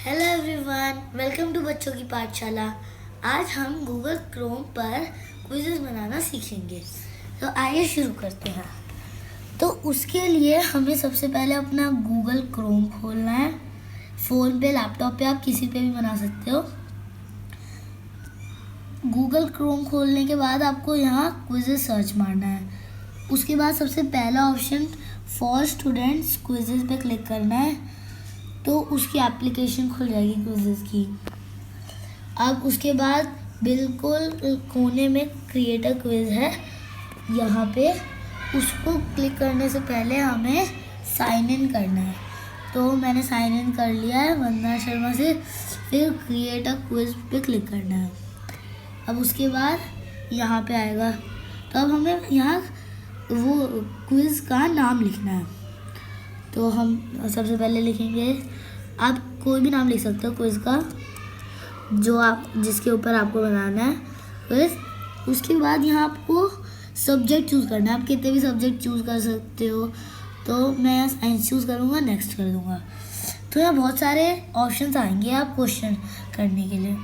Hello everyone, welcome to बच्चों की पाठशाला। आज हम गूगल क्रोम पर क्विज़ेस बनाना सीखेंगे। तो आइए शुरू करते हैं। तो उसके लिए हमें सबसे पहले अपना गूगल क्रोम खोलना है। फ़ोन पे, लैपटॉप पे, आप किसी पे भी बना सकते हो। गूगल क्रोम खोलने के बाद आपको यहाँ क्विज़ेस सर्च मारना है। उसके बाद सबसे पहला ऑप्शन फॉर स्टूडेंट्स क्विज़ेस पे क्लिक करना है, तो उसकी एप्लीकेशन खुल जाएगी क्विज़ेस की। अब उसके बाद बिल्कुल कोने में क्रिएट अ क्विज़ है, यहाँ पे उसको क्लिक करने से पहले हमें साइन इन करना है। तो मैंने साइन इन कर लिया है वंदना शर्मा से। फिर क्रिएट अ क्विज़ पे क्लिक करना है। अब उसके बाद यहाँ पे आएगा, तो अब हमें यहाँ वो क्विज़ का नाम लिखना है। तो हम सबसे पहले लिखेंगे, आप कोई भी नाम लिख सकते हो क्विज़ का, जो आप जिसके ऊपर आपको बनाना है क्विज़। उसके बाद यहाँ आपको सब्जेक्ट चूज़ करना है। आप कितने भी सब्जेक्ट चूज़ कर सकते हो। तो मैं साइंस चूज़ करूँगा, नेक्स्ट कर दूँगा। तो यहाँ बहुत सारे ऑप्शंस आएंगे आप क्वेश्चन करने के लिए।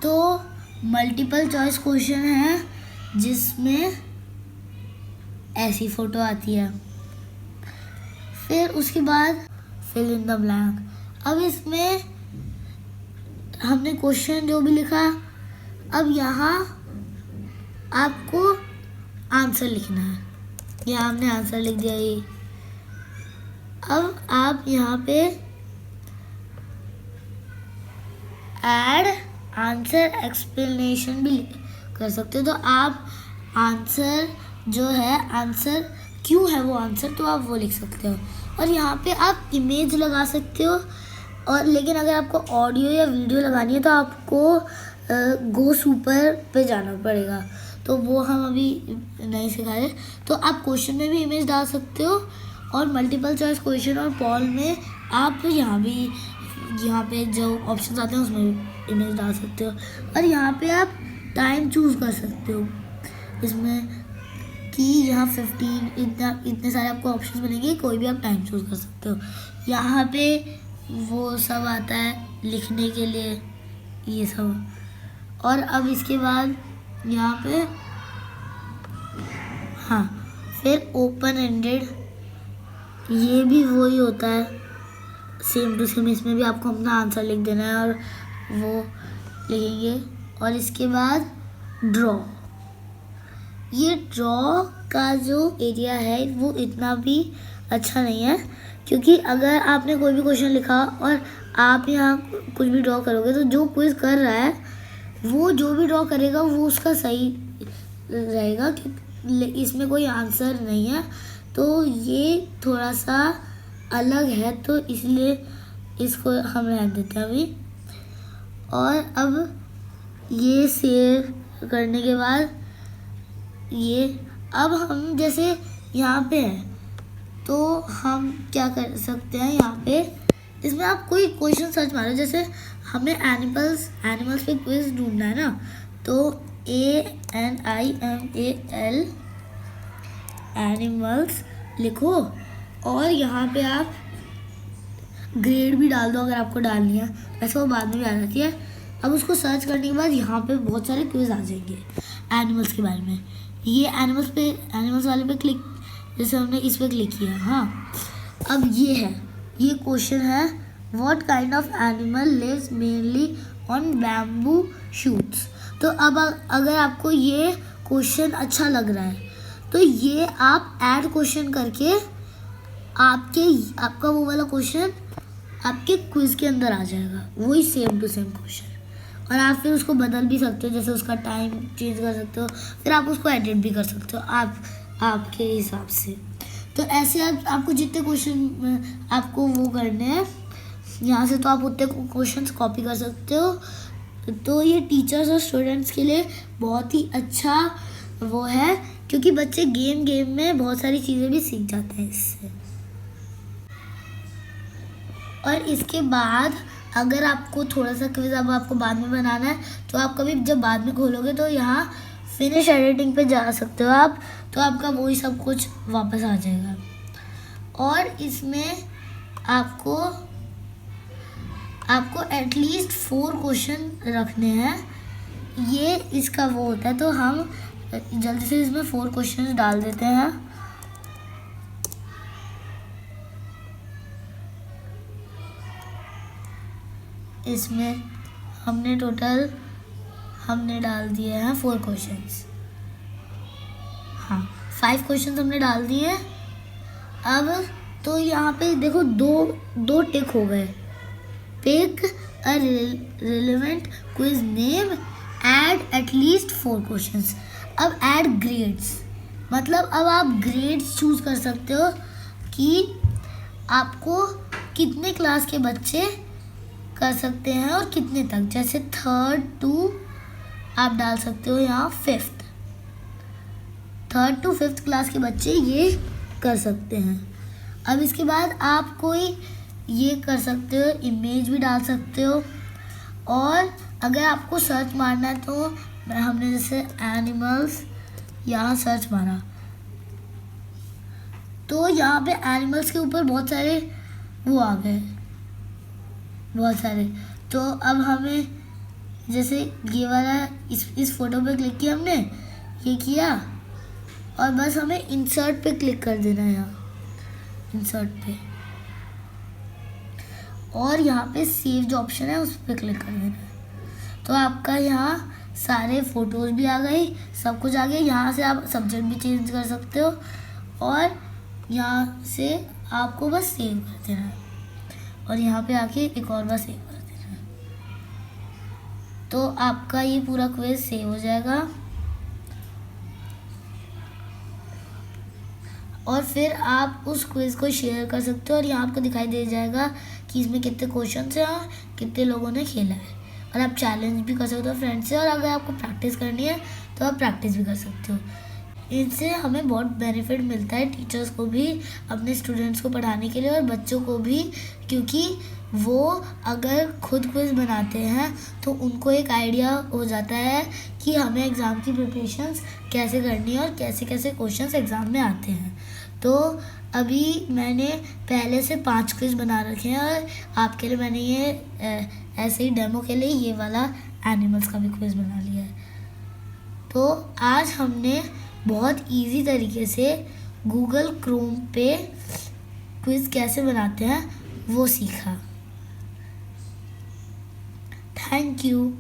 तो मल्टीपल चॉइस क्वेश्चन है, जिसमें ऐसी फ़ोटो आती है। फिर उसके बाद फिल इन द ब्लैंक। अब इसमें हमने क्वेश्चन जो भी लिखा, अब यहाँ आपको आंसर लिखना है। यहाँ हमने आंसर लिख दिया ये। अब आप यहाँ पे ऐड आंसर एक्सप्लेनेशन भी कर सकते हो। तो आप आंसर जो है, आंसर क्यों है वो आंसर, तो आप वो लिख सकते हो। और यहाँ पे आप इमेज लगा सकते हो। और लेकिन अगर आपको ऑडियो या वीडियो लगानी है तो आपको गो सुपर पे जाना पड़ेगा। तो वो हम अभी नहीं सिखा रहे। तो आप क्वेश्चन में भी इमेज डाल सकते हो, और मल्टीपल चॉइस क्वेश्चन और पॉल में आप यहाँ पे जो ऑप्शन आते हैं उसमें भी इमेज डाल सकते हो। और यहाँ पे आप टाइम चूज़ कर सकते हो इसमें, कि यहाँ 15 इतने सारे आपको ऑप्शन मिलेंगे, कोई भी आप टाइम चूज़ कर सकते हो। यहाँ पे वो सब आता है लिखने के लिए, ये सब। और अब इसके बाद यहाँ पे हाँ, फिर ओपन एंडेड, ये भी वही होता है, सेम टू सेम। इसमें भी आपको अपना आंसर लिख देना है और वो लिखेंगे। और इसके बाद ड्रॉ, ये ड्रॉ का जो एरिया है वो इतना भी अच्छा नहीं है, क्योंकि अगर आपने कोई भी क्वेश्चन लिखा और आप यहाँ कुछ भी ड्रॉ करोगे, तो जो क्विज कर रहा है वो जो भी ड्रॉ करेगा वो उसका सही रहेगा, क्योंकि इसमें कोई आंसर नहीं है। तो ये थोड़ा सा अलग है, तो इसलिए इसको हम रहने देते हैं अभी। और अब ये सेव करने के बाद ये, अब हम जैसे यहाँ पे हैं, तो हम क्या कर सकते हैं, यहाँ पे इसमें आप कोई क्वेश्चन सर्च मारो। जैसे हमें एनिमल्स पे क्विज ढूंढना है ना, तो ANIMAL एनिमल्स लिखो, और यहाँ पे आप ग्रेड भी डाल दो अगर आपको डालनी है, वैसे वो बाद में भी आ जाती है। अब उसको सर्च करने के बाद यहाँ पे बहुत सारे क्विज आ जाएंगे एनिमल्स के बारे में। ये एनिमल्स वाले पे क्लिक, जैसे हमने इस पे क्लिक किया। हाँ, अब ये क्वेश्चन है, what kind of animal lives mainly on bamboo shoots. तो अब अगर आपको ये क्वेश्चन अच्छा लग रहा है, तो ये आप ऐड क्वेश्चन करके आपका वो वाला क्वेश्चन आपके क्विज के अंदर आ जाएगा, वही सेम टू सेम क्वेश्चन। और आप फिर उसको बदल भी सकते हो, जैसे उसका टाइम चेंज कर सकते हो, फिर आप उसको एडिट भी कर सकते हो आपके हिसाब से। तो ऐसे आपको जितने क्वेश्चन आपको वो करने हैं यहाँ से, तो आप उतने क्वेश्चंस कॉपी कर सकते हो। तो ये टीचर्स और स्टूडेंट्स के लिए बहुत ही अच्छा वो है, क्योंकि बच्चे गेम में बहुत सारी चीज़ें भी सीख जाते हैं इससे। और इसके बाद अगर आपको थोड़ा सा क्विज अब आपको बाद में बनाना है, तो आप कभी जब बाद में खोलोगे तो यहाँ फिनिश एडिटिंग पे जा सकते हो आप, तो आपका वही सब कुछ वापस आ जाएगा। और इसमें आपको आपको एटलीस्ट 4 क्वेश्चन रखने हैं, ये इसका वो होता है। तो हम जल्दी से इसमें 4 क्वेश्चन डाल देते हैं। इसमें हमने डाल दिए हैं 4 क्वेश्चंस। हाँ, 5 क्वेश्चंस हमने डाल दिए। अब तो यहाँ पे देखो दो टिक हो गए। Pick a relevant quiz name, add at least 4 questions. अब ऐड ग्रेड्स, मतलब अब आप ग्रेड्स चूज कर सकते हो कि आपको कितने क्लास के बच्चे कर सकते हैं और कितने तक। जैसे 3rd to आप डाल सकते हो यहाँ 5th, 3rd to 5th class के बच्चे ये कर सकते हैं। अब इसके बाद आप कोई ये कर सकते हो, इमेज भी डाल सकते हो। और अगर आपको सर्च मारना है तो हमने जैसे एनिमल्स यहाँ सर्च मारा, तो यहाँ पे एनिमल्स के ऊपर बहुत सारे वो आ गए, बहुत सारे। तो अब हमें जैसे ये वाला इस फोटो पे क्लिक किया हमने, ये किया और बस हमें इंसर्ट पे क्लिक कर देना है, यहाँ इंसर्ट पे, और यहाँ पे सेव जो ऑप्शन है उस पर क्लिक कर देना है। तो आपका यहाँ सारे फोटोज भी आ गई, सब कुछ आ गया। यहाँ से आप सब्जेक्ट भी चेंज कर सकते हो और यहाँ से आपको बस सेव कर देना है और यहाँ पे आके एक और बार सेव कर देना है। तो आपका ये पूरा क्विज सेव हो जाएगा और फिर आप उस क्विज को शेयर कर सकते हो और यहाँ आपको दिखाई दे जाएगा कि इसमें कितने क्वेश्चन हैं और कितने लोगों ने खेला है। और आप चैलेंज भी कर सकते हो फ्रेंड्स से, और अगर आपको प्रैक्टिस करनी है तो आप प्रैक्टिस भी कर सकते हो। इनसे हमें बहुत बेनिफिट मिलता है, टीचर्स को भी अपने स्टूडेंट्स को पढ़ाने के लिए और बच्चों को भी, क्योंकि वो अगर खुद क्विज बनाते हैं तो उनको एक आइडिया हो जाता है कि हमें एग्ज़ाम की प्रिपरेशंस कैसे करनी है और कैसे कैसे क्वेश्चंस एग्ज़ाम में आते हैं। तो अभी मैंने पहले से 5 क्विज बना रखे हैं और आपके लिए मैंने ये ऐसे ही डेमो के लिए ये वाला एनिमल्स का भी क्विज बना लिया है। तो आज हमने बहुत इजी तरीके से गूगल क्रोम पे क्विज कैसे बनाते हैं वो सीखा। Thank you.